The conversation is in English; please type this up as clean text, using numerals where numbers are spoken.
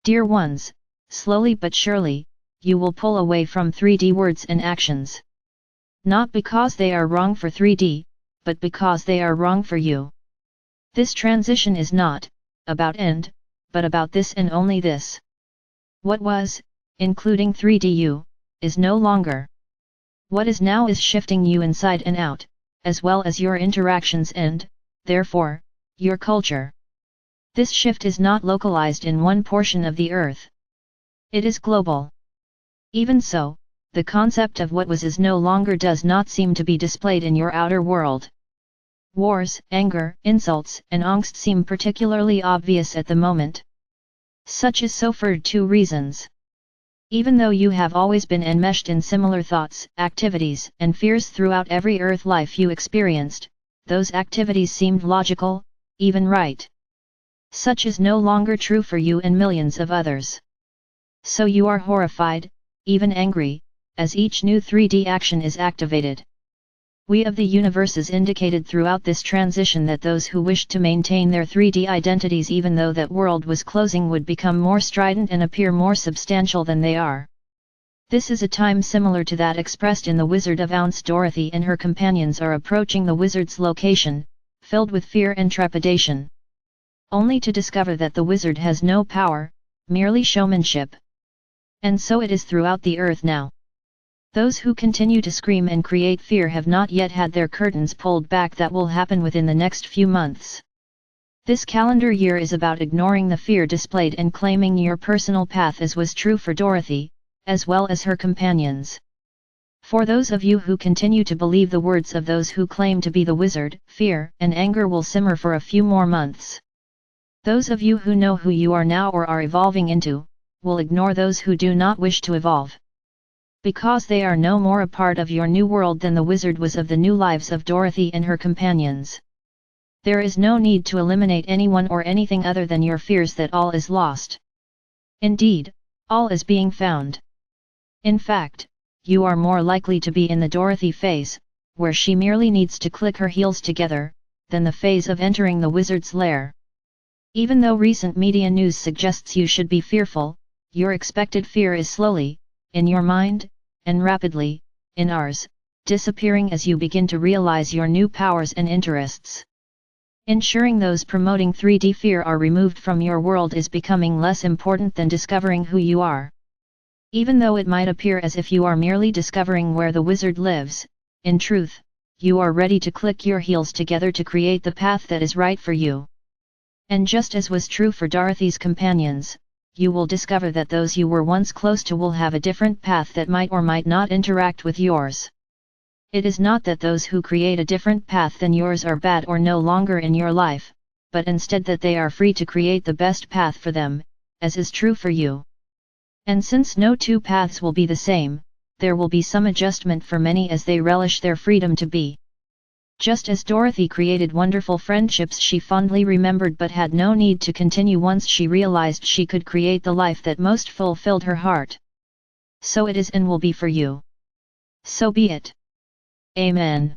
Dear ones, slowly but surely, you will pull away from 3D words and actions. Not because they are wrong for 3D, but because they are wrong for you. This transition is not about end, but about this and only this. What was, including 3D you, is no longer. What is now is shifting you inside and out, as well as your interactions and, therefore, your culture. This shift is not localized in one portion of the earth. It is global. Even so, the concept of what was is no longer does not seem to be displayed in your outer world. Wars, anger, insults, and angst seem particularly obvious at the moment. Such is so for two reasons. Even though you have always been enmeshed in similar thoughts, activities, and fears throughout every earth life you experienced, those activities seemed logical, even right. Such is no longer true for you and millions of others. So you are horrified, even angry, as each new 3D action is activated. We of the universes indicated throughout this transition that those who wished to maintain their 3D identities even though that world was closing would become more strident and appear more substantial than they are. This is a time similar to that expressed in The Wizard of Oz. Dorothy and her companions are approaching the wizard's location, filled with fear and trepidation. Only to discover that the wizard has no power, merely showmanship. And so it is throughout the earth now. Those who continue to scream and create fear have not yet had their curtains pulled back. That will happen within the next few months. This calendar year is about ignoring the fear displayed and claiming your personal path, as was true for Dorothy, as well as her companions. For those of you who continue to believe the words of those who claim to be the wizard, fear and anger will simmer for a few more months. Those of you who know who you are now or are evolving into, will ignore those who do not wish to evolve. Because they are no more a part of your new world than the wizard was of the new lives of Dorothy and her companions. There is no need to eliminate anyone or anything other than your fears that all is lost. Indeed, all is being found. In fact, you are more likely to be in the Dorothy phase, where she merely needs to click her heels together, than the phase of entering the wizard's lair. Even though recent media news suggests you should be fearful, your expected fear is slowly, in your mind, and rapidly, in ours, disappearing as you begin to realize your new powers and interests. Ensuring those promoting 3D fear are removed from your world is becoming less important than discovering who you are. Even though it might appear as if you are merely discovering where the wizard lives, in truth, you are ready to click your heels together to create the path that is right for you. And just as was true for Dorothy's companions, you will discover that those you were once close to will have a different path that might or might not interact with yours. It is not that those who create a different path than yours are bad or no longer in your life, but instead that they are free to create the best path for them, as is true for you. And since no two paths will be the same, there will be some adjustment for many as they relish their freedom to be. Just as Dorothy created wonderful friendships she fondly remembered but had no need to continue once she realized she could create the life that most fulfilled her heart. So it is and will be for you. So be it. Amen.